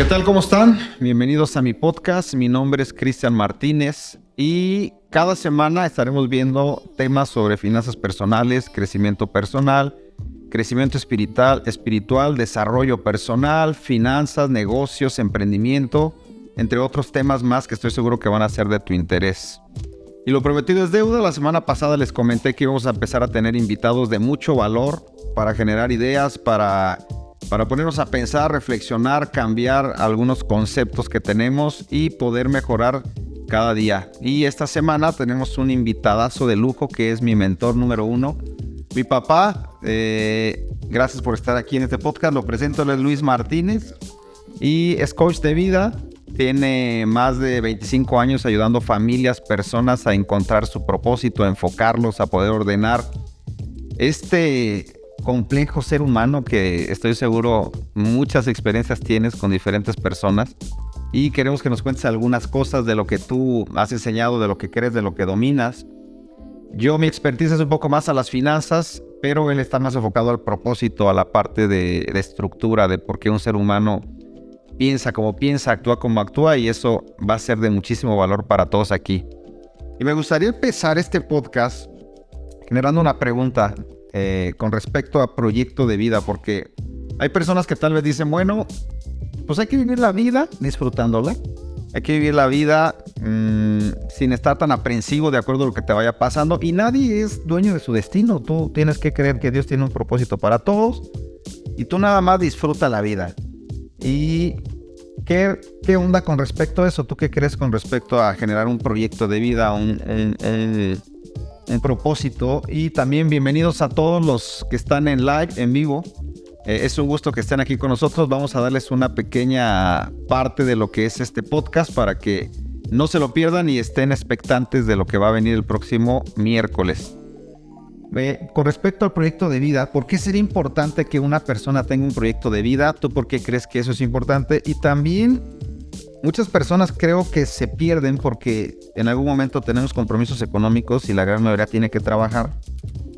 ¿Qué tal? ¿Cómo están? Bienvenidos a mi podcast. Mi nombre es Cristian Martínez y cada semana estaremos viendo temas sobre finanzas personales, crecimiento personal, crecimiento espiritual, desarrollo personal, finanzas, negocios, emprendimiento, entre otros temas más que estoy seguro que van a ser de tu interés. Y lo prometido es deuda. La semana pasada les comenté que íbamos a empezar a tener invitados de mucho valor para generar ideas, para ponernos a pensar, reflexionar, cambiar algunos conceptos que tenemos y poder mejorar cada día. Y esta semana tenemos un invitadazo de lujo que es mi mentor número uno, mi papá. Gracias por estar aquí en este podcast. Lo presento, él es Luis Martínez y es coach de vida. Tiene más de 25 años ayudando familias, personas a encontrar su propósito, a enfocarlos, a poder ordenar este complejo ser humano que estoy seguro muchas experiencias tienes con diferentes personas, y queremos que nos cuentes algunas cosas de lo que tú has enseñado, de lo que crees, de lo que dominas. Mi expertise es un poco más a las finanzas, pero él está más enfocado al propósito, a la parte de estructura, de por qué un ser humano piensa como piensa, actúa como actúa, y eso va a ser de muchísimo valor para todos aquí. Y me gustaría empezar este podcast generando una pregunta con respecto a proyecto de vida, porque hay personas que tal vez dicen, bueno, pues hay que vivir la vida disfrutándola, hay que vivir la vida sin estar tan aprensivo de acuerdo a lo que te vaya pasando, y nadie es dueño de su destino. Tú tienes que creer que Dios tiene un propósito para todos y tú nada más disfruta la vida. ¿Y qué onda con respecto a eso? ¿Tú qué crees con respecto a generar un proyecto de vida, un propósito? Y también bienvenidos a todos los que están en live, en vivo. Es un gusto que estén aquí con nosotros. Vamos a darles una pequeña parte de lo que es este podcast para que no se lo pierdan y estén expectantes de lo que va a venir el próximo miércoles. Con respecto al proyecto de vida, ¿por qué sería importante que una persona tenga un proyecto de vida? ¿Tú por qué crees que eso es importante? Y también muchas personas creo que se pierden porque en algún momento tenemos compromisos económicos y la gran mayoría tiene que trabajar.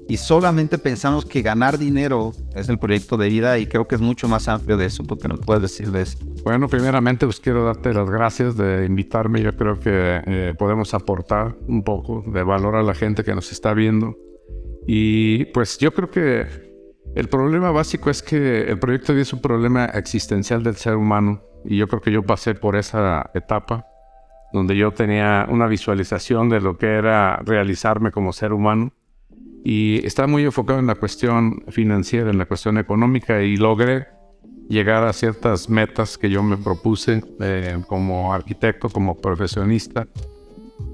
Y solamente pensamos que ganar dinero es el proyecto de vida, y creo que es mucho más amplio de eso. ¿Tú qué nos puedes decir de eso? Bueno, primeramente pues quiero darte las gracias de invitarme. Yo creo que podemos aportar un poco de valor a la gente que nos está viendo. Y pues yo creo que el problema básico es que el proyecto de vida es un problema existencial del ser humano. Y yo creo que yo pasé por esa etapa donde yo tenía una visualización de lo que era realizarme como ser humano. Y estaba muy enfocado en la cuestión financiera, en la cuestión económica, y logré llegar a ciertas metas que yo me propuse como arquitecto, como profesionista.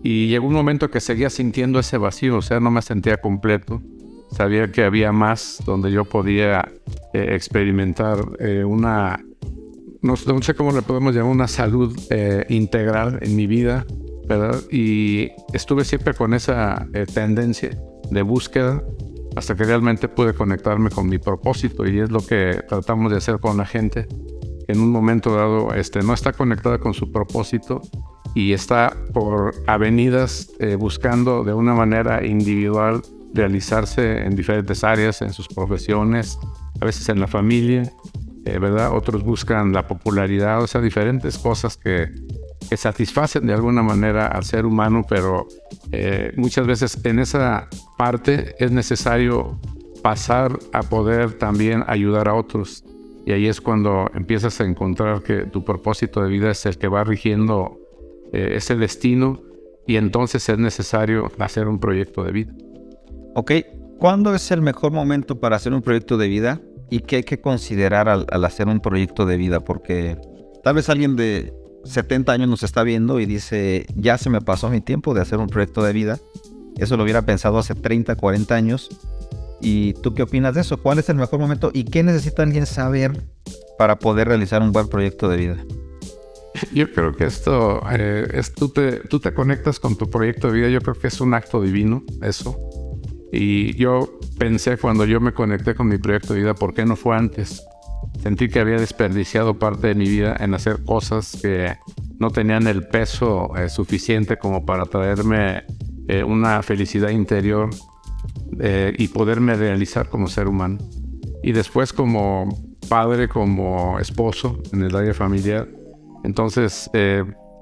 Y llegó un momento que seguía sintiendo ese vacío, o sea, no me sentía completo. Sabía que había más donde yo podía experimentar no sé cómo le podemos llamar, una salud integral en mi vida, ¿verdad? Y estuve siempre con esa tendencia de búsqueda hasta que realmente pude conectarme con mi propósito, y es lo que tratamos de hacer con la gente que en un momento dado no está conectada con su propósito y está por avenidas buscando de una manera individual realizarse en diferentes áreas, en sus profesiones, a veces en la familia, ¿verdad? Otros buscan la popularidad, o sea, diferentes cosas que satisfacen de alguna manera al ser humano, pero muchas veces en esa parte es necesario pasar a poder también ayudar a otros. Y ahí es cuando empiezas a encontrar que tu propósito de vida es el que va rigiendo ese destino, y entonces es necesario hacer un proyecto de vida. Ok, ¿cuándo es el mejor momento para hacer un proyecto de vida? ¿Y qué hay que considerar al hacer un proyecto de vida? Porque tal vez alguien de 70 años nos está viendo y dice, ya se me pasó mi tiempo de hacer un proyecto de vida. Eso lo hubiera pensado hace 30, 40 años. ¿Y tú qué opinas de eso? ¿Cuál es el mejor momento? ¿Y qué necesita alguien saber para poder realizar un buen proyecto de vida? Yo creo que esto tú te conectas con tu proyecto de vida. Yo creo que es un acto divino, eso. Y yo pensé, cuando yo me conecté con mi proyecto de vida, ¿por qué no fue antes? Sentí que había desperdiciado parte de mi vida en hacer cosas que no tenían el peso suficiente como para traerme una felicidad interior y poderme realizar como ser humano. Y después, como padre, como esposo en el área familiar, Entonces,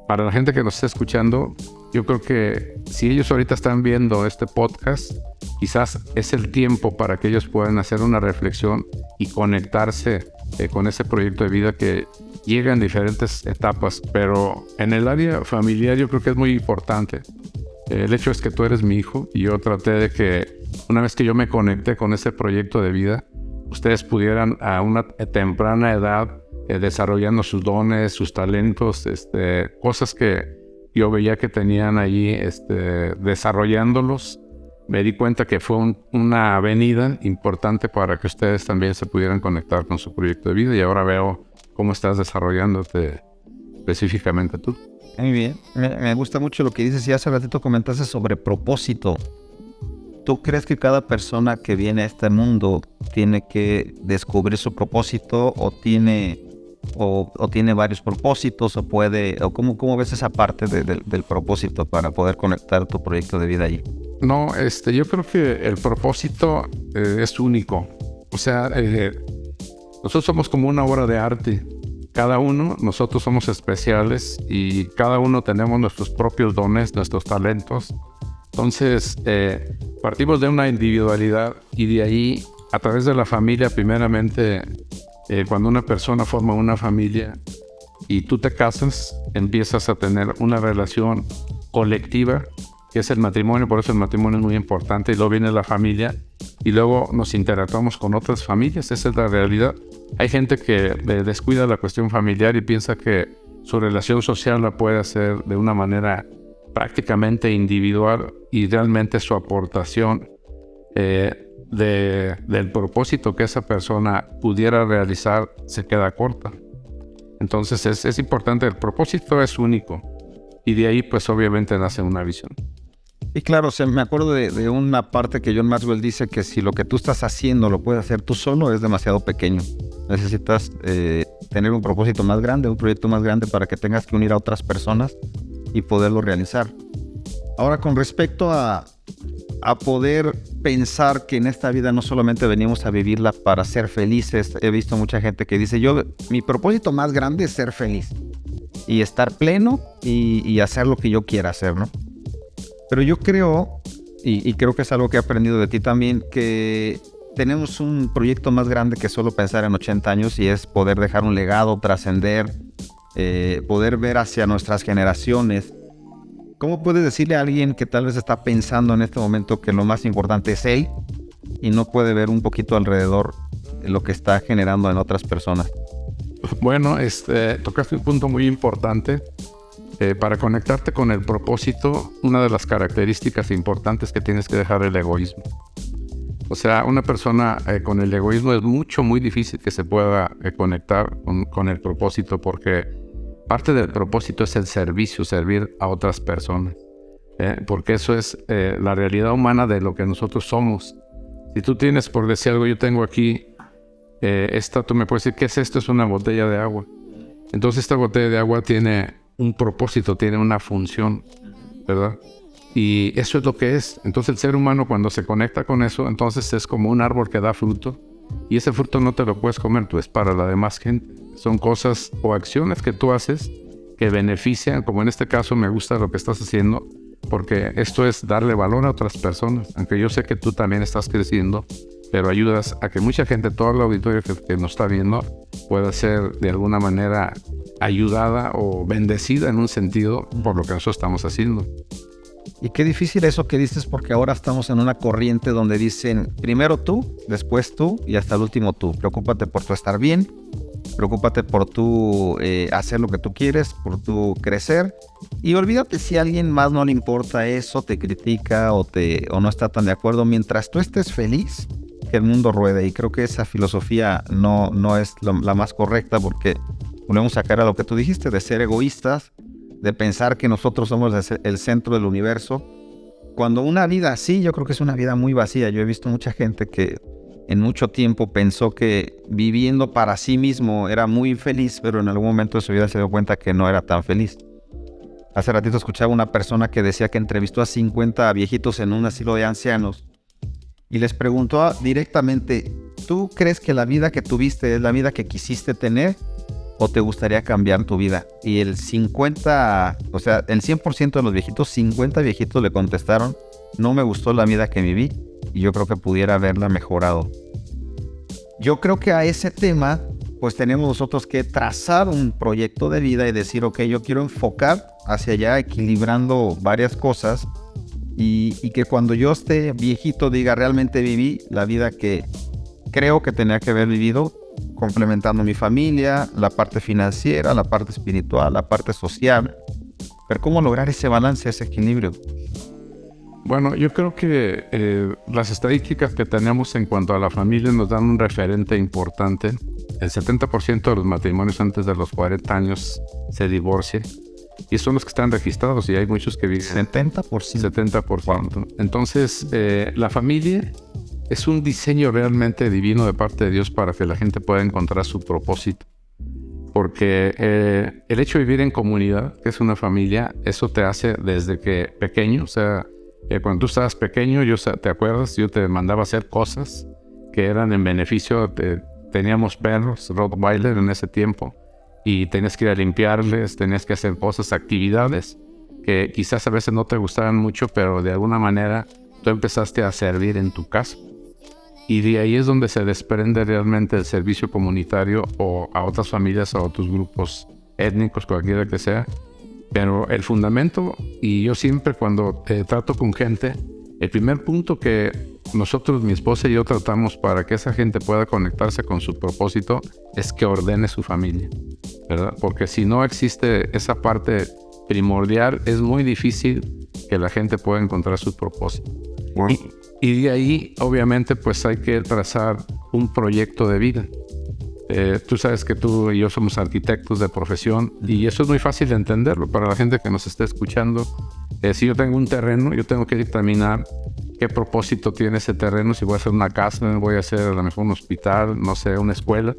para la gente que nos está escuchando, yo creo que si ellos ahorita están viendo este podcast, quizás es el tiempo para que ellos puedan hacer una reflexión y conectarse con ese proyecto de vida que llega en diferentes etapas. Pero en el área familiar yo creo que es muy importante. El hecho es que tú eres mi hijo y yo traté de que una vez que yo me conecté con ese proyecto de vida, ustedes pudieran a una temprana edad desarrollando sus dones, sus talentos, cosas que yo veía que tenían ahí desarrollándolos. Me di cuenta que fue una avenida importante para que ustedes también se pudieran conectar con su proyecto de vida, y ahora veo cómo estás desarrollándote específicamente tú. Muy bien, me gusta mucho lo que dices, y hace ratito comentaste sobre propósito. ¿Tú crees que cada persona que viene a este mundo tiene que descubrir su propósito o tiene varios propósitos o cómo ves esa parte del propósito para poder conectar tu proyecto de vida allí? No, yo creo que el propósito es único. O sea, nosotros somos como una obra de arte. Cada uno, nosotros somos especiales y cada uno tenemos nuestros propios dones, nuestros talentos. Entonces, partimos de una individualidad y de ahí, a través de la familia, primeramente, cuando una persona forma una familia y tú te casas, empiezas a tener una relación colectiva, que es el matrimonio. Por eso el matrimonio es muy importante, y luego viene la familia y luego nos interactuamos con otras familias. Esa es la realidad. Hay gente que descuida la cuestión familiar y piensa que su relación social la puede hacer de una manera prácticamente individual, y realmente su aportación del propósito que esa persona pudiera realizar se queda corta. Entonces es importante, el propósito es único, y de ahí pues obviamente nace una visión. Y claro, me acuerdo de una parte que John Maxwell dice que si lo que tú estás haciendo lo puedes hacer tú solo, es demasiado pequeño. Necesitas tener un propósito más grande, un proyecto más grande, para que tengas que unir a otras personas y poderlo realizar. Ahora, con respecto a poder pensar que en esta vida no solamente venimos a vivirla para ser felices. He visto mucha gente que dice, mi propósito más grande es ser feliz y estar pleno y hacer lo que yo quiera hacer, ¿no? Pero yo creo, y creo que es algo que he aprendido de ti también, que tenemos un proyecto más grande que solo pensar en 80 años, y es poder dejar un legado, trascender, poder ver hacia nuestras generaciones. ¿Cómo puedes decirle a alguien que tal vez está pensando en este momento que lo más importante es él y no puede ver un poquito alrededor lo que está generando en otras personas? Bueno, tocaste un punto muy importante. Para conectarte con el propósito, una de las características importantes que tienes que dejar el egoísmo. O sea, una persona con el egoísmo es muy difícil que se pueda conectar con el propósito, porque parte del propósito es el servicio, servir a otras personas. Porque eso es la realidad humana de lo que nosotros somos. Si tú tienes, por decir algo, yo tengo aquí tú me puedes decir, ¿qué es esto? Es una botella de agua. Entonces esta botella de agua tiene un propósito, tiene una función, ¿verdad? Y eso es lo que es. Entonces el ser humano, cuando se conecta con eso, entonces es como un árbol que da fruto, y ese fruto no te lo puedes comer tú, es para la demás gente. Son cosas o acciones que tú haces que benefician, como en este caso me gusta lo que estás haciendo, porque esto es darle valor a otras personas, aunque yo sé que tú también estás creciendo, pero ayudas a que mucha gente, todo el auditorio que nos está viendo, pueda ser de alguna manera ayudada o bendecida en un sentido por lo que nosotros estamos haciendo. Y qué difícil eso que dices, porque ahora estamos en una corriente donde dicen primero tú, después tú y hasta el último tú. Preocúpate por tu estar bien, preocúpate por tú hacer lo que tú quieres, por tú crecer, y olvídate si a alguien más no le importa eso, te critica o no está tan de acuerdo. Mientras tú estés feliz, que el mundo ruede. Y creo que esa filosofía no es la más correcta, porque volvemos a caer a lo que tú dijiste, de ser egoístas, de pensar que nosotros somos el centro del universo, cuando una vida así, yo creo que es una vida muy vacía. Yo he visto mucha gente que en mucho tiempo pensó que viviendo para sí mismo era muy feliz, pero en algún momento de su vida se dio cuenta que no era tan feliz. Hace ratito escuchaba una persona que decía que entrevistó a 50 viejitos en un asilo de ancianos y les preguntó directamente, ¿tú crees que la vida que tuviste es la vida que quisiste tener? o te gustaría cambiar tu vida? Y el 100% de los viejitos, 50 viejitos le contestaron, no me gustó la vida que viví y yo creo que pudiera haberla mejorado. Yo creo que a ese tema, pues tenemos nosotros que trazar un proyecto de vida y decir, ok, yo quiero enfocar hacia allá, equilibrando varias cosas y que cuando yo esté viejito diga, realmente viví la vida que creo que tenía que haber vivido, complementando mi familia, la parte financiera, la parte espiritual, la parte social. Pero ¿cómo lograr ese balance, ese equilibrio? Bueno, yo creo que las estadísticas que tenemos en cuanto a la familia nos dan un referente importante. El 70% de los matrimonios antes de los 40 años se divorcian y son los que están registrados y hay muchos que viven 70%. 70%. Entonces, la familia es un diseño realmente divino de parte de Dios para que la gente pueda encontrar su propósito. Porque el hecho de vivir en comunidad, que es una familia, eso te hace desde que pequeño, o sea, cuando tú estabas pequeño, te acuerdas, yo te mandaba a hacer cosas que eran en beneficio. Teníamos perros, Rottweiler en ese tiempo, y tenías que ir a limpiarles, tenías que hacer cosas, actividades que quizás a veces no te gustaban mucho, pero de alguna manera tú empezaste a servir en tu casa. Y de ahí es donde se desprende realmente el servicio comunitario o a otras familias o a otros grupos étnicos, cualquiera que sea. Pero el fundamento, y yo siempre cuando trato con gente, el primer punto que nosotros, mi esposa y yo, tratamos para que esa gente pueda conectarse con su propósito es que ordene su familia, ¿verdad? Porque si no existe esa parte primordial, es muy difícil que la gente pueda encontrar su propósito. Bueno. Y de ahí, obviamente, pues hay que trazar un proyecto de vida. Tú sabes que tú y yo somos arquitectos de profesión y eso es muy fácil de entenderlo para la gente que nos esté escuchando. Si yo tengo un terreno, yo tengo que determinar qué propósito tiene ese terreno, si voy a hacer una casa, voy a hacer a lo mejor un hospital, no sé, una escuela.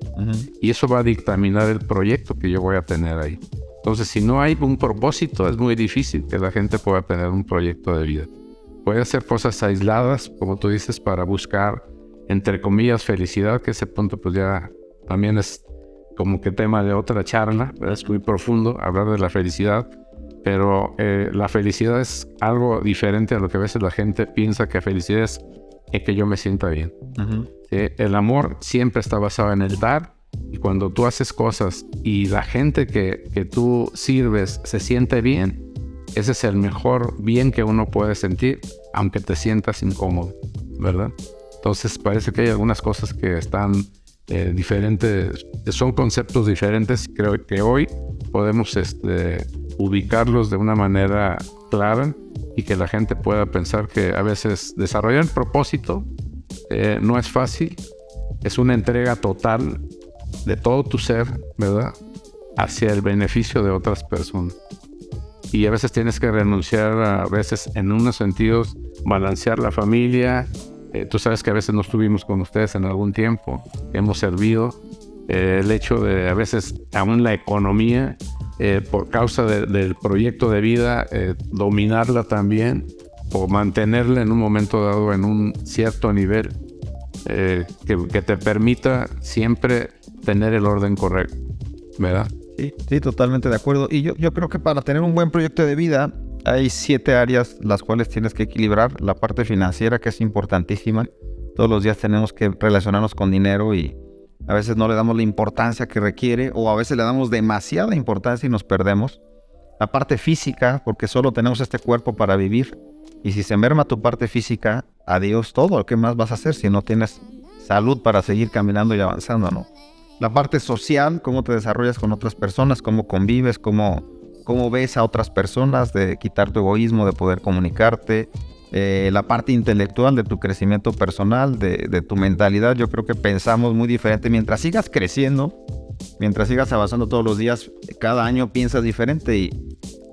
Y eso va a dictaminar el proyecto que yo voy a tener ahí. Entonces, si no hay un propósito, es muy difícil que la gente pueda tener un proyecto de vida. Puede hacer cosas aisladas, como tú dices, para buscar, entre comillas, felicidad, que ese punto pues ya también es como que tema de otra charla, es muy profundo hablar de la felicidad, pero la felicidad es algo diferente a lo que a veces la gente piensa que felicidad es que yo me sienta bien. El amor siempre está basado en el dar, y cuando tú haces cosas y la gente que tú sirves se siente bien, ese es el mejor bien que uno puede sentir, aunque te sientas incómodo, ¿verdad? Entonces parece que hay algunas cosas que están diferentes, son conceptos diferentes. Creo que hoy podemos ubicarlos de una manera clara y que la gente pueda pensar que a veces desarrollar el propósito no es fácil, es una entrega total de todo tu ser, ¿verdad?, hacia el beneficio de otras personas. Y a veces tienes que renunciar, a veces en unos sentidos, balancear la familia. Tú sabes que a veces no estuvimos con ustedes en algún tiempo, hemos servido. El hecho de a veces, aún la economía, por causa del proyecto de vida, dominarla también o mantenerla en un momento dado en un cierto nivel que te permita siempre tener el orden correcto, ¿verdad? Sí, totalmente de acuerdo. Y yo creo que para tener un buen proyecto de vida hay 7 áreas las cuales tienes que equilibrar. La parte financiera, que es importantísima. Todos los días tenemos que relacionarnos con dinero y a veces no le damos la importancia que requiere, o a veces le damos demasiada importancia y nos perdemos. La parte física, porque solo tenemos este cuerpo para vivir. Y si se merma tu parte física, adiós todo. ¿Qué más vas a hacer si no tienes salud para seguir caminando y avanzando, no? La parte social, cómo te desarrollas con otras personas, cómo convives, cómo ves a otras personas, de quitar tu egoísmo, de poder comunicarte. La parte intelectual de tu crecimiento personal, de tu mentalidad. Yo creo que pensamos muy diferente. Mientras sigas creciendo, mientras sigas avanzando todos los días, cada año piensas diferente.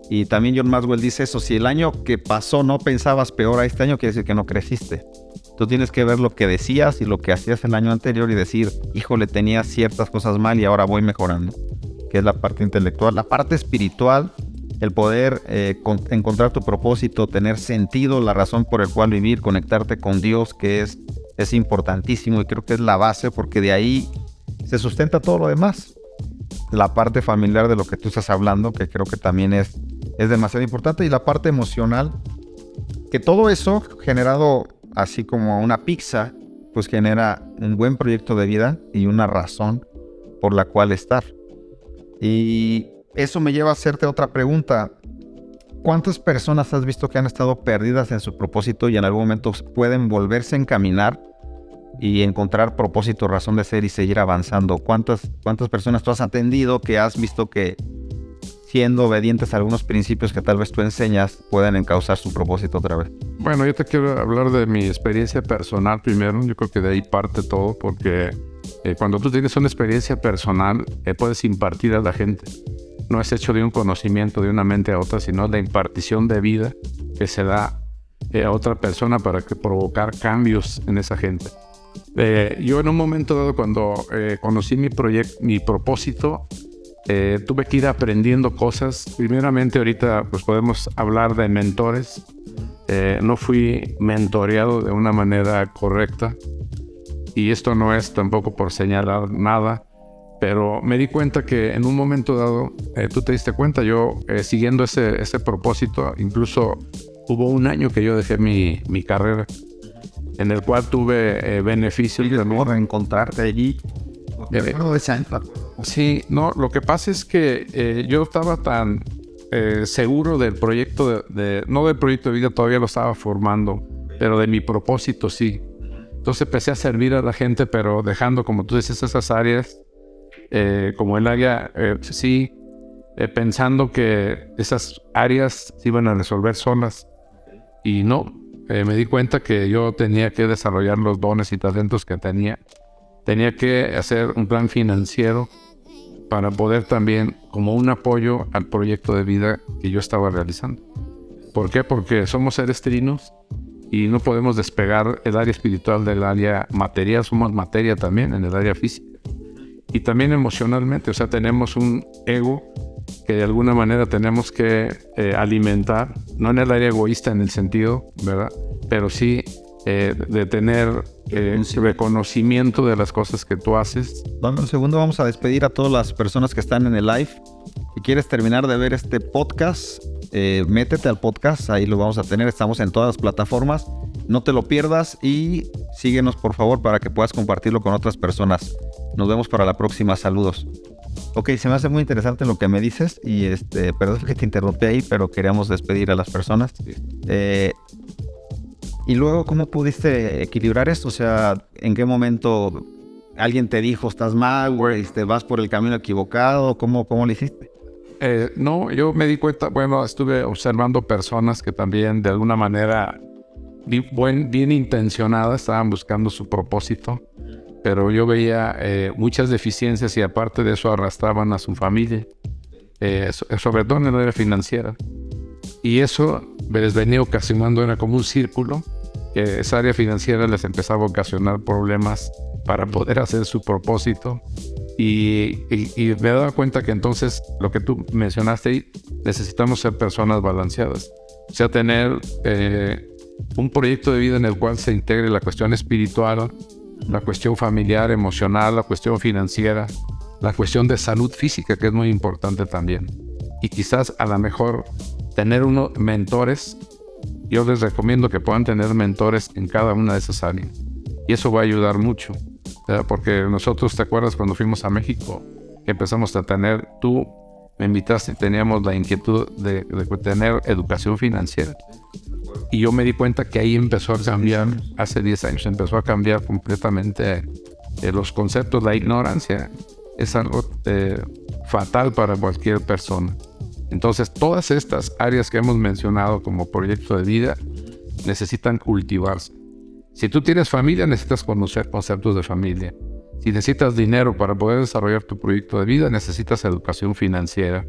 Y también John Maxwell dice eso: si el año que pasó no pensabas peor a este año, quiere decir que no creciste. Tú tienes que ver lo que decías y lo que hacías el año anterior y decir, híjole, tenía ciertas cosas mal y ahora voy mejorando, que es la parte intelectual. La parte espiritual, el poder encontrar tu propósito, tener sentido, la razón por el cual vivir, conectarte con Dios, que es importantísimo y creo que es la base, porque de ahí se sustenta todo lo demás. la parte familiar de lo que tú estás hablando, que creo que también es demasiado importante, y la parte emocional, que todo eso generado así como una pizza, pues genera un buen proyecto de vida y una razón por la cual estar. Y eso me lleva a hacerte otra pregunta. ¿Cuántas personas has visto que han estado perdidas en su propósito y en algún momento pueden volverse a encaminar y encontrar propósito, razón de ser y seguir avanzando? ¿Cuántas personas tú has atendido que has visto que, siendo obedientes a algunos principios que tal vez tú enseñas, pueden encauzar su propósito otra vez? Bueno, yo te quiero hablar de mi experiencia personal primero. Yo creo que de ahí parte todo, porque cuando tú tienes una experiencia personal, puedes impartir a la gente. No es hecho de un conocimiento de una mente a otra, sino de impartición de vida que se da a otra persona para que provocar cambios en esa gente. Yo en un momento dado, cuando conocí mi propósito, tuve que ir aprendiendo cosas. Primeramente, ahorita pues podemos hablar de mentores. No fui mentoreado de una manera correcta, y esto no es tampoco por señalar nada, pero me di cuenta que en un momento dado, tú te diste cuenta, yo siguiendo ese propósito, incluso hubo un año que yo dejé mi carrera, en el cual tuve beneficios. De nuevo encontrarte allí. Sí, no, lo que pasa es que yo estaba tan seguro del proyecto, no del proyecto de vida, todavía lo estaba formando, pero de mi propósito sí. Entonces empecé a servir a la gente, pero dejando, como tú dices, esas áreas, como el área, pensando que esas áreas se iban a resolver solas. Y no, me di cuenta que yo tenía que desarrollar los dones y talentos que tenía. Tenía que hacer un plan financiero para poder también, como un apoyo al proyecto de vida que yo estaba realizando. ¿Por qué? Porque somos seres trinos y no podemos despegar el área espiritual del área material. Somos materia también en el área física. Y también emocionalmente, o sea, tenemos un ego que de alguna manera tenemos que alimentar, no en el área egoísta en el sentido, ¿verdad? Pero sí de tener reconocimiento de las cosas que tú haces. Dame un segundo, vamos a despedir a todas las personas que están en el live. Si quieres terminar de ver este podcast, métete al podcast, ahí lo vamos a tener, estamos en todas las plataformas, no te lo pierdas y síguenos por favor para que puedas compartirlo con otras personas. Nos vemos para la próxima, saludos. Ok, se me hace muy interesante lo que me dices y perdón que te interrumpí ahí, pero queríamos despedir a las personas. Y luego, ¿cómo pudiste equilibrar esto? O sea, ¿en qué momento alguien te dijo, estás mal, güey, vas por el camino equivocado? ¿Cómo lo hiciste? No, yo me di cuenta, bueno, estuve observando personas que también de alguna manera bien intencionadas estaban buscando su propósito, pero yo veía muchas deficiencias y aparte de eso arrastraban a su familia, sobre todo en el área financiera. Y eso les venía ocasionando, era como un círculo, que esa área financiera les empezaba a ocasionar problemas para poder hacer su propósito. Y me daba cuenta que entonces, lo que tú mencionaste ahí, necesitamos ser personas balanceadas. O sea, tener un proyecto de vida en el cual se integre la cuestión espiritual, la cuestión familiar, emocional, la cuestión financiera, la cuestión de salud física, que es muy importante también. Y quizás a lo mejor tener unos mentores. Yo les recomiendo que puedan tener mentores en cada una de esas áreas. Y eso va a ayudar mucho. Porque nosotros, ¿te acuerdas cuando fuimos a México? Que empezamos a tener, tú me invitaste, teníamos la inquietud de tener educación financiera. Y yo me di cuenta que ahí empezó a cambiar, hace 10 años, empezó a cambiar completamente los conceptos. La ignorancia es algo fatal para cualquier persona. Entonces, todas estas áreas que hemos mencionado como proyecto de vida necesitan cultivarse. Si tú tienes familia, necesitas conocer conceptos de familia. Si necesitas dinero para poder desarrollar tu proyecto de vida, necesitas educación financiera.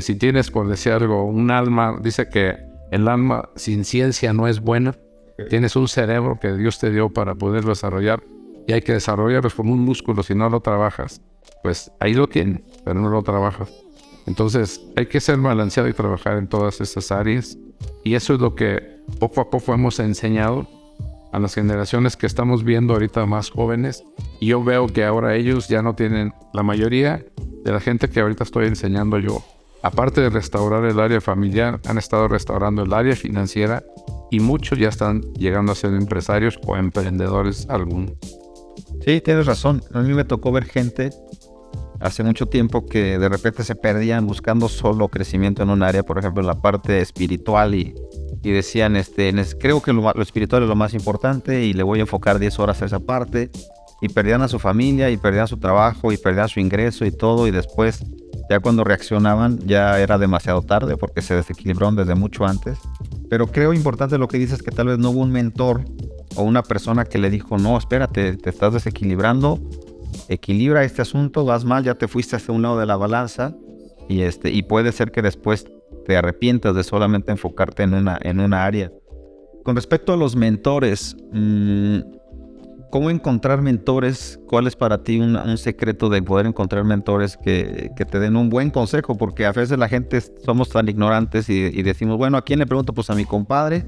Si tienes, por decir algo, un alma, dice que el alma sin ciencia no es buena. Tienes un cerebro que Dios te dio para poderlo desarrollar y hay que desarrollarlo como un músculo. Si no lo trabajas, pues ahí lo tienes, pero no lo trabajas. Entonces hay que ser balanceado y trabajar en todas estas áreas, y eso es lo que poco a poco hemos enseñado a las generaciones que estamos viendo ahorita más jóvenes, y yo veo que ahora ellos ya no tienen, la mayoría de la gente que ahorita estoy enseñando yo, aparte de restaurar el área familiar, han estado restaurando el área financiera y muchos ya están llegando a ser empresarios o emprendedores algunos. Sí, tienes razón. A mí me tocó ver gente hace mucho tiempo que de repente se perdían buscando solo crecimiento en un área, por ejemplo, en la parte espiritual y decían, creo que lo espiritual es lo más importante y le voy a enfocar 10 horas a esa parte, y perdían a su familia y perdían su trabajo y perdían su ingreso y todo, y después ya cuando reaccionaban ya era demasiado tarde porque se desequilibraron desde mucho antes. Pero creo importante lo que dices, que tal vez no hubo un mentor o una persona que le dijo, no, espérate, te estás desequilibrando, equilibra este asunto, vas mal, ya te fuiste hacia un lado de la balanza y puede ser que después te arrepientas de solamente enfocarte en una área. Con respecto a los mentores, ¿cómo encontrar mentores? ¿Cuál es para ti un secreto de poder encontrar mentores que te den un buen consejo? Porque a veces la gente somos tan ignorantes y decimos, bueno, ¿a quién le pregunto? Pues a mi compadre.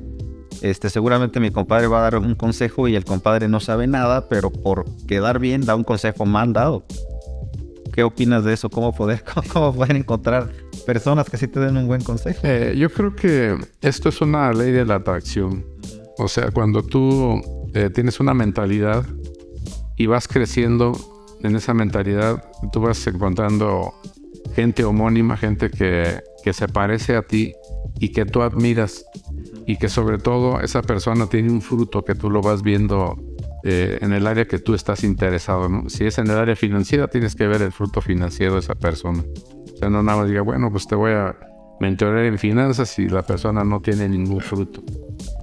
Seguramente mi compadre va a dar un consejo y el compadre no sabe nada, pero por quedar bien da un consejo mal dado. ¿Qué opinas de eso? ¿Cómo poder encontrar personas que sí te den un buen consejo? Yo creo que esto es una ley de la atracción. O sea, cuando tú tienes una mentalidad y vas creciendo en esa mentalidad, tú vas encontrando gente homónima, gente que se parece a ti y que tú admiras, y que sobre todo esa persona tiene un fruto que tú lo vas viendo en el área que tú estás interesado, ¿no? Si es en el área financiera, tienes que ver el fruto financiero de esa persona. O sea, no nada más diga, bueno, pues te voy a mentorear en finanzas y la persona no tiene ningún fruto.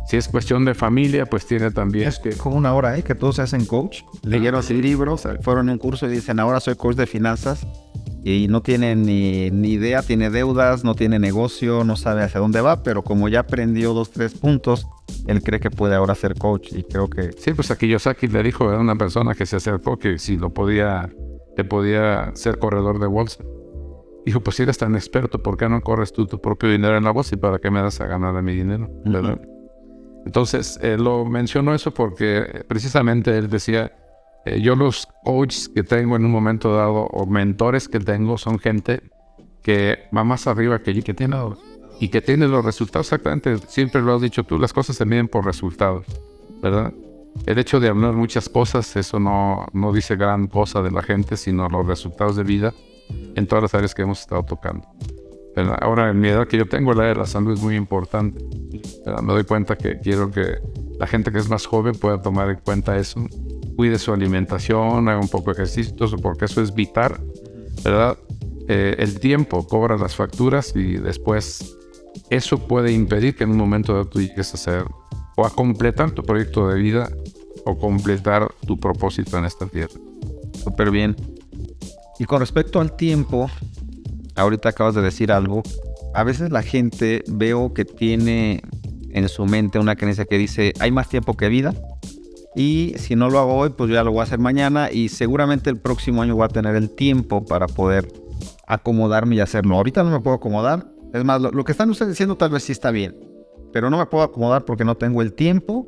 Si es cuestión de familia, pues tiene también... Es como una hora, que todos se hacen coach. Leyeron libros, fueron en un curso y dicen, ahora soy coach de finanzas. Y no tiene ni idea, tiene deudas, no tiene negocio, no sabe hacia dónde va, pero como ya aprendió 2-3 puntos, él cree que puede ahora ser coach, y creo que... Sí, pues a Kiyosaki le dijo a una persona que se acercó que si le podía ser corredor de bolsa. Dijo, pues si eres tan experto, ¿por qué no corres tú tu propio dinero en la bolsa y para qué me das a ganar de mi dinero? ¿Verdad? Entonces, lo mencionó eso porque precisamente él decía... yo los coaches que tengo en un momento dado o mentores que tengo son gente que va más arriba que yo, que tiene y que tiene los resultados exactamente. Siempre lo has dicho tú, las cosas se miden por resultados, ¿verdad? El hecho de hablar muchas cosas, eso no dice gran cosa de la gente, sino los resultados de vida en todas las áreas que hemos estado tocando, ¿verdad? Ahora, en mi edad que yo tengo, la de la salud es muy importante, ¿verdad? Me doy cuenta que quiero que la gente que es más joven pueda tomar en cuenta eso. Cuide su alimentación, haga un poco de ejercicio, porque eso es vital, ¿verdad? El tiempo cobra las facturas y después eso puede impedir que en un momento dado tú llegues a hacer o a completar tu proyecto de vida o completar tu propósito en esta tierra. Súper bien. Y con respecto al tiempo, ahorita acabas de decir algo. A veces la gente veo que tiene en su mente una creencia que dice, hay más tiempo que vida. Y si no lo hago hoy, pues ya lo voy a hacer mañana y seguramente el próximo año voy a tener el tiempo para poder acomodarme y hacerlo. Ahorita no me puedo acomodar. Es más, lo que están ustedes diciendo tal vez sí está bien, pero no me puedo acomodar porque no tengo el tiempo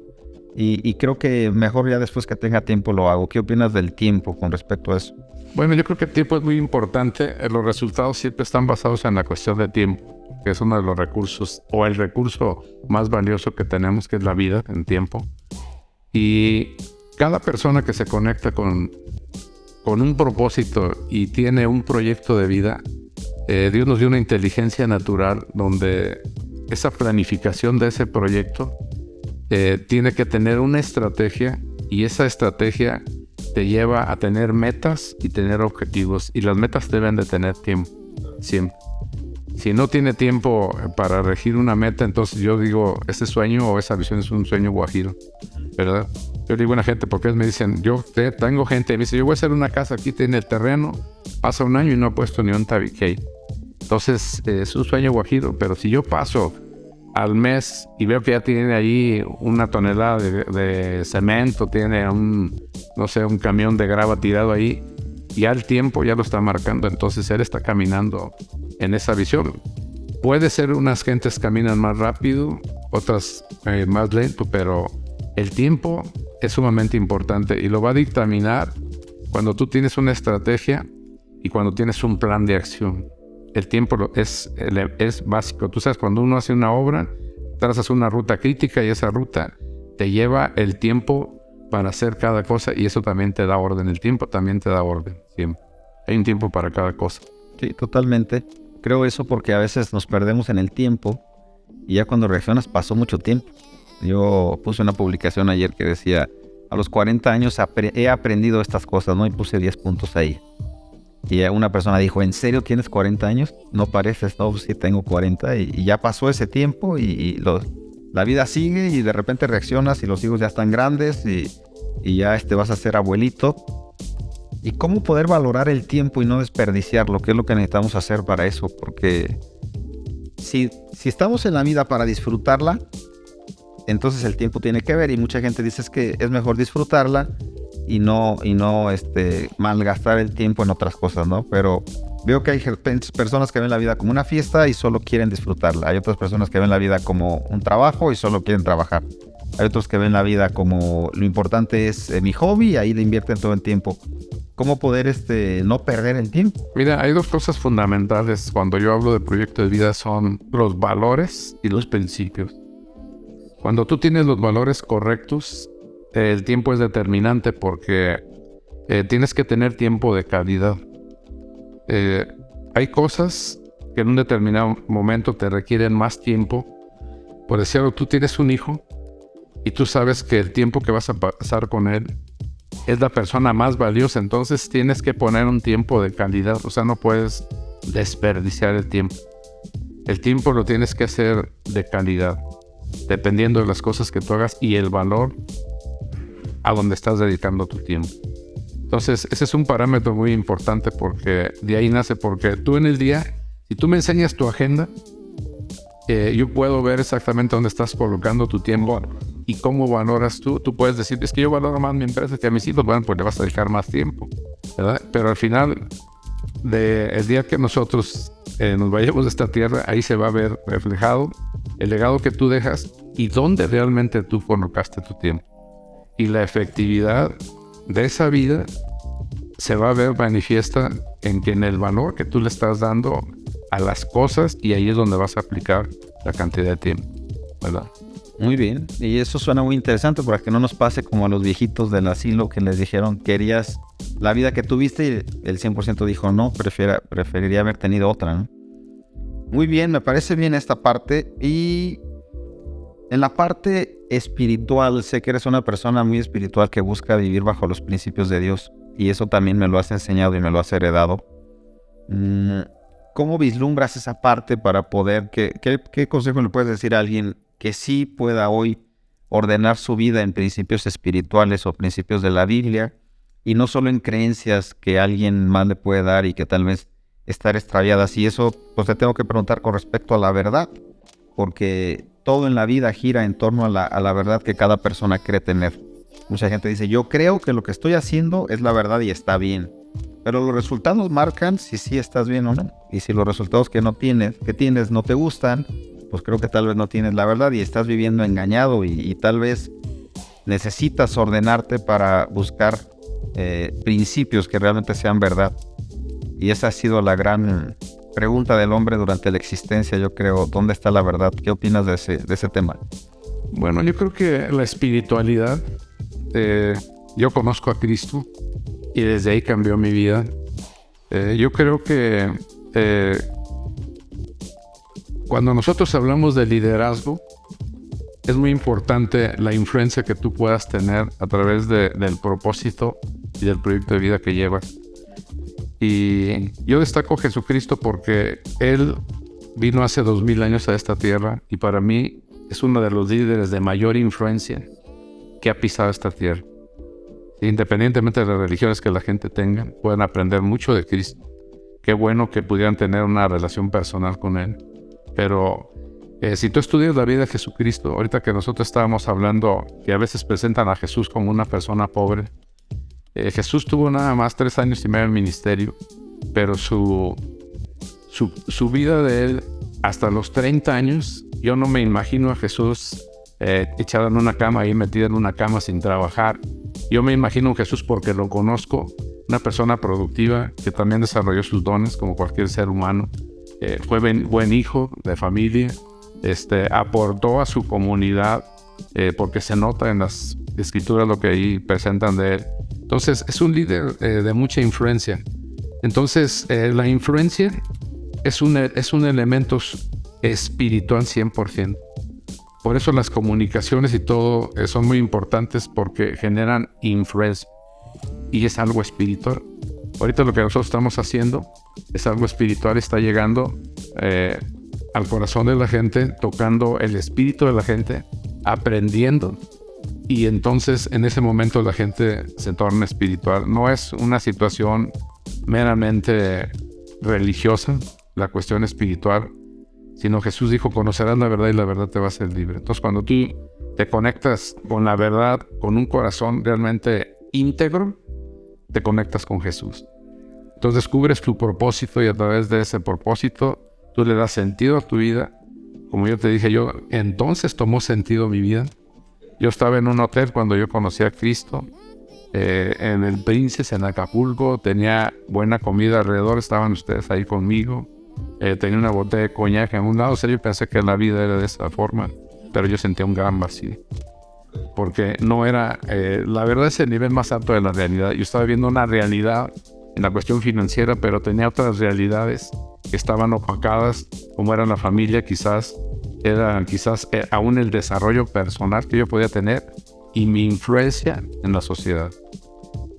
y creo que mejor ya después que tenga tiempo lo hago. ¿Qué opinas del tiempo con respecto a eso? Bueno, yo creo que el tiempo es muy importante. Los resultados siempre están basados en la cuestión de tiempo, que es uno de los recursos o el recurso más valioso que tenemos, que es la vida en tiempo. Y cada persona que se conecta con un propósito y tiene un proyecto de vida, Dios nos dio una inteligencia natural donde esa planificación de ese proyecto tiene que tener una estrategia, y esa estrategia te lleva a tener metas y tener objetivos, y las metas deben de tener tiempo, siempre. Si no tiene tiempo para regir una meta, entonces yo digo, ese sueño o esa visión es un sueño guajiro, ¿verdad? Yo digo a la gente, porque me dicen, tengo gente, me dice, yo voy a hacer una casa, aquí tiene el terreno, pasa un año y no he puesto ni un tabique. Entonces, es un sueño guajiro, pero si yo paso al mes y veo que ya tiene ahí 1 tonelada de cemento, tiene un camión de grava tirado ahí, ya el tiempo ya lo está marcando, entonces él está caminando en esa visión. Puede ser unas gentes caminan más rápido, otras más lento, pero el tiempo es sumamente importante y lo va a dictaminar cuando tú tienes una estrategia y cuando tienes un plan de acción. El tiempo es básico. Tú sabes, cuando uno hace una obra, trazas una ruta crítica y esa ruta te lleva el tiempo para hacer cada cosa y eso también te da orden. El tiempo también te da orden, siempre. Hay un tiempo para cada cosa. Sí, totalmente. Creo eso porque a veces nos perdemos en el tiempo y ya cuando reaccionas pasó mucho tiempo. Yo puse una publicación ayer que decía, a los 40 años he aprendido estas cosas, ¿no? Y puse 10 puntos ahí. Y una persona dijo, ¿en serio tienes 40 años? No pareces, no, sí tengo 40 y ya pasó ese tiempo y la vida sigue y de repente reaccionas y los hijos ya están grandes y ya vas a ser abuelito. ¿Y cómo poder valorar el tiempo y no desperdiciarlo? ¿Qué es lo que necesitamos hacer para eso? Porque si estamos en la vida para disfrutarla, entonces el tiempo tiene que ver y mucha gente dice que es mejor disfrutarla y no malgastar el tiempo en otras cosas, ¿no? Pero veo que hay personas que ven la vida como una fiesta y solo quieren disfrutarla. Hay otras personas que ven la vida como un trabajo y solo quieren trabajar. Hay otros que ven la vida como lo importante es mi hobby y ahí le invierten todo el tiempo. ¿Cómo poder no perder el tiempo? Mira, hay dos cosas fundamentales cuando yo hablo de proyecto de vida, son los valores y los principios. Cuando tú tienes los valores correctos, el tiempo es determinante porque tienes que tener tiempo de calidad. Hay cosas que en un determinado momento te requieren más tiempo. Por decirlo, tú tienes un hijo y tú sabes que el tiempo que vas a pasar con él es la persona más valiosa, entonces tienes que poner un tiempo de calidad, o sea, no puedes desperdiciar el tiempo. El tiempo lo tienes que hacer de calidad, dependiendo de las cosas que tú hagas y el valor a donde estás dedicando tu tiempo. Entonces, ese es un parámetro muy importante porque de ahí nace, porque tú en el día, si tú me enseñas tu agenda, yo puedo ver exactamente dónde estás colocando tu tiempo y cómo valoras tú. Tú puedes decir, es que yo valoro más mi empresa que a mis hijos. Bueno, pues le vas a dedicar más tiempo, ¿verdad? Pero al final, el día que nosotros nos vayamos de esta tierra, ahí se va a ver reflejado el legado que tú dejas y dónde realmente tú colocaste tu tiempo. Y la efectividad de esa vida se va a ver manifiesta en el valor que tú le estás dando a las cosas y ahí es donde vas a aplicar la cantidad de tiempo, ¿verdad? Muy bien, y eso suena muy interesante para que no nos pase como a los viejitos del asilo que les dijeron querías la vida que tuviste y el 100% dijo no, preferiría haber tenido otra, ¿no? Muy bien, me parece bien esta parte. Y en la parte espiritual, sé que eres una persona muy espiritual que busca vivir bajo los principios de Dios y eso también me lo has enseñado y me lo has heredado. ¿Cómo vislumbras esa parte para poder, qué consejo le puedes decir a alguien que sí pueda hoy ordenar su vida en principios espirituales o principios de la Biblia y no solo en creencias que alguien más le puede dar y que tal vez estar extraviadas? Y eso pues te tengo que preguntar con respecto a la verdad, porque todo en la vida gira en torno a la verdad que cada persona cree tener. Mucha gente dice, yo creo que lo que estoy haciendo es la verdad y está bien. Pero los resultados marcan si sí estás bien o no. Y si los resultados que tienes no te gustan, pues creo que tal vez no tienes la verdad y estás viviendo engañado y tal vez necesitas ordenarte para buscar principios que realmente sean verdad. Y esa ha sido la gran pregunta del hombre durante la existencia, yo creo. ¿Dónde está la verdad? ¿Qué opinas de ese tema? Bueno, yo creo que la espiritualidad, yo conozco a Cristo y desde ahí cambió mi vida. Yo creo que cuando nosotros hablamos de liderazgo, es muy importante la influencia que tú puedas tener a través del propósito y del proyecto de vida que llevas. Y yo destaco a Jesucristo porque Él vino hace 2000 años a esta tierra y para mí es uno de los líderes de mayor influencia que ha pisado esta tierra. Independientemente de las religiones que la gente tenga, pueden aprender mucho de Cristo. Qué bueno que pudieran tener una relación personal con Él. Pero si tú estudias la vida de Jesucristo, ahorita que nosotros estábamos hablando que a veces presentan a Jesús como una persona pobre, Jesús tuvo nada más 3 años y medio en ministerio, pero su vida de Él hasta los 30 años, yo no me imagino a Jesús echado en una cama, ahí metido en una cama sin trabajar. Yo me imagino a Jesús porque lo conozco, una persona productiva que también desarrolló sus dones como cualquier ser humano. Fue buen hijo de familia, aportó a su comunidad, porque se nota en las escrituras lo que ahí presentan de él. Entonces es un líder de mucha influencia. Entonces la influencia es un elemento espiritual 100%. Por eso las comunicaciones y todo son muy importantes, porque generan influencia y es algo espiritual. Ahorita lo que nosotros estamos haciendo es algo espiritual, está llegando al corazón de la gente, tocando el espíritu de la gente, aprendiendo, y entonces en ese momento la gente se torna espiritual. No es una situación meramente religiosa, la cuestión espiritual, sino Jesús dijo: conocerás la verdad y la verdad te va a hacer libre. Entonces cuando tú te conectas con la verdad, con un corazón realmente íntegro, te conectas con Jesús. Entonces descubres tu propósito, y a través de ese propósito tú le das sentido a tu vida. Como yo te dije, entonces tomó sentido mi vida. Yo estaba en un hotel cuando yo conocí a Cristo, en el Princess, en Acapulco. Tenía buena comida alrededor, estaban ustedes ahí conmigo. Tenía una botella de coñac en un lado. O sea, yo pensé que la vida era de esa forma, pero yo sentía un gran vacío, porque no era, la verdad es el nivel más alto de la realidad. Yo estaba viendo una realidad en la cuestión financiera, pero tenía otras realidades que estaban opacadas, como era la familia, quizás aún el desarrollo personal que yo podía tener y mi influencia en la sociedad.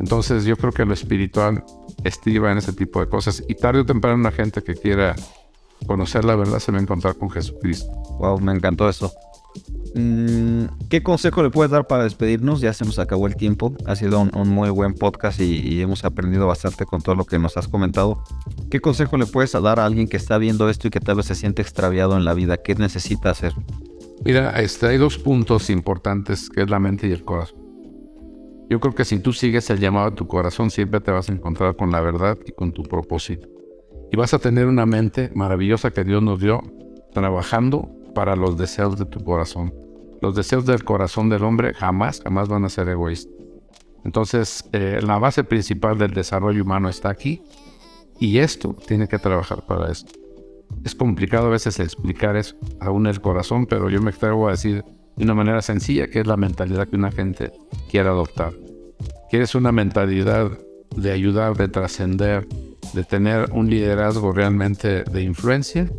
Entonces yo creo que lo espiritual estriba en ese tipo de cosas, y tarde o temprano una gente que quiera conocer la verdad se va a encontrar con Jesucristo. Wow, me encantó eso. ¿Qué consejo le puedes dar para despedirnos? Ya se nos acabó el tiempo. Ha sido un muy buen podcast y hemos aprendido bastante con todo lo que nos has comentado. ¿Qué consejo le puedes dar a alguien que está viendo esto y que tal vez se siente extraviado en la vida? ¿Qué necesita hacer? Mira, hay dos puntos importantes, que es la mente y el corazón. Yo creo que si tú sigues el llamado de tu corazón, siempre te vas a encontrar con la verdad y con tu propósito. Y vas a tener una mente maravillosa que Dios nos dio, trabajando para los deseos de tu corazón. Los deseos del corazón del hombre jamás van a ser egoístas. Entonces, la base principal del desarrollo humano está aquí, y esto tiene que trabajar para esto. Es complicado a veces explicar eso, aún el corazón, pero yo me atrevo a decir de una manera sencilla, que es la mentalidad que una gente quiere adoptar. ¿Quieres una mentalidad de ayudar, de trascender, de tener un liderazgo realmente de influencia?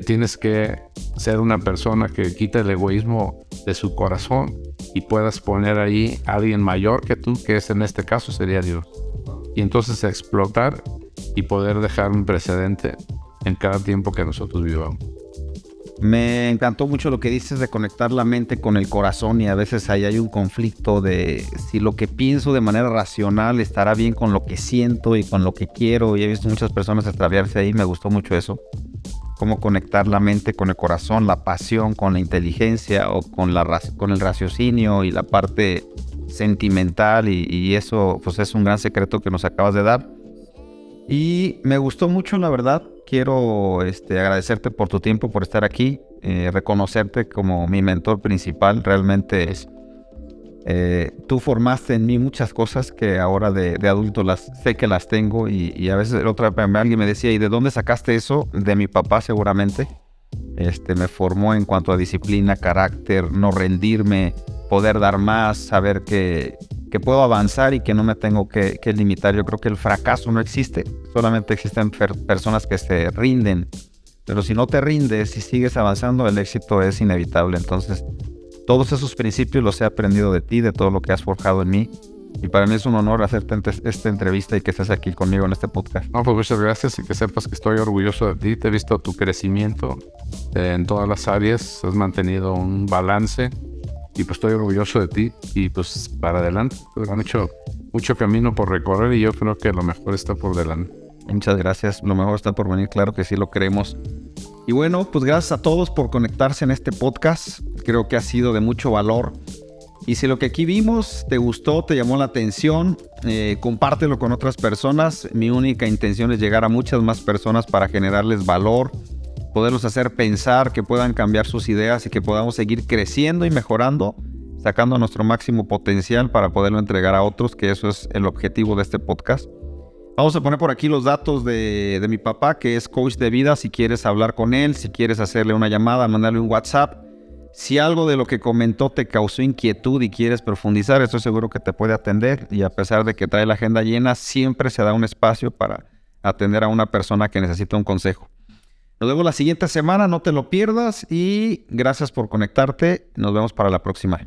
Tienes que ser una persona que quite el egoísmo de su corazón y puedas poner ahí a alguien mayor que tú, que es, en este caso sería Dios. Y entonces explotar y poder dejar un precedente en cada tiempo que nosotros vivamos. Me encantó mucho lo que dices de conectar la mente con el corazón, y a veces ahí hay un conflicto de si lo que pienso de manera racional estará bien con lo que siento y con lo que quiero, y he visto muchas personas extraviarse ahí. Me gustó mucho eso, cómo conectar la mente con el corazón, la pasión con la inteligencia, o con el raciocinio y la parte sentimental, y eso pues es un gran secreto que nos acabas de dar. Y me gustó mucho, la verdad. Quiero agradecerte por tu tiempo, por estar aquí, reconocerte como mi mentor principal. Realmente tú formaste en mí muchas cosas que ahora de adulto sé que las tengo, y a veces alguien me decía: ¿y de dónde sacaste eso? De mi papá, seguramente. Me formó en cuanto a disciplina, carácter, no rendirme, poder dar más, saber que puedo avanzar y que no me tengo que limitar. Yo creo que el fracaso no existe, solamente existen personas que se rinden, pero si no te rindes y sigues avanzando, el éxito es inevitable. Entonces, todos esos principios los he aprendido de ti, de todo lo que has forjado en mí, y para mí es un honor hacerte esta entrevista y que estés aquí conmigo en este podcast. No, pues muchas gracias, y que sepas que estoy orgulloso de ti. Te he visto tu crecimiento en todas las áreas, has mantenido un balance, y pues estoy orgulloso de ti, y pues para adelante. Pues, han hecho mucho camino por recorrer, y yo creo que lo mejor está por delante. Muchas gracias, lo mejor está por venir, claro que sí, lo creemos. Y bueno, pues gracias a todos por conectarse en este podcast. Creo que ha sido de mucho valor. Y si lo que aquí vimos te gustó, te llamó la atención, compártelo con otras personas. Mi única intención es llegar a muchas más personas para generarles valor, poderlos hacer pensar, que puedan cambiar sus ideas y que podamos seguir creciendo y mejorando sacando nuestro máximo potencial para poderlo entregar a otros, que eso es el objetivo de este podcast. Vamos a poner por aquí los datos de mi papá, que es coach de vida. Si quieres hablar con él, si quieres hacerle una llamada, mandarle un WhatsApp. Si algo de lo que comentó te causó inquietud y quieres profundizar, estoy seguro que te puede atender. Y a pesar de que trae la agenda llena, siempre se da un espacio para atender a una persona que necesita un consejo. Nos vemos la siguiente semana, no te lo pierdas y gracias por conectarte. Nos vemos para la próxima.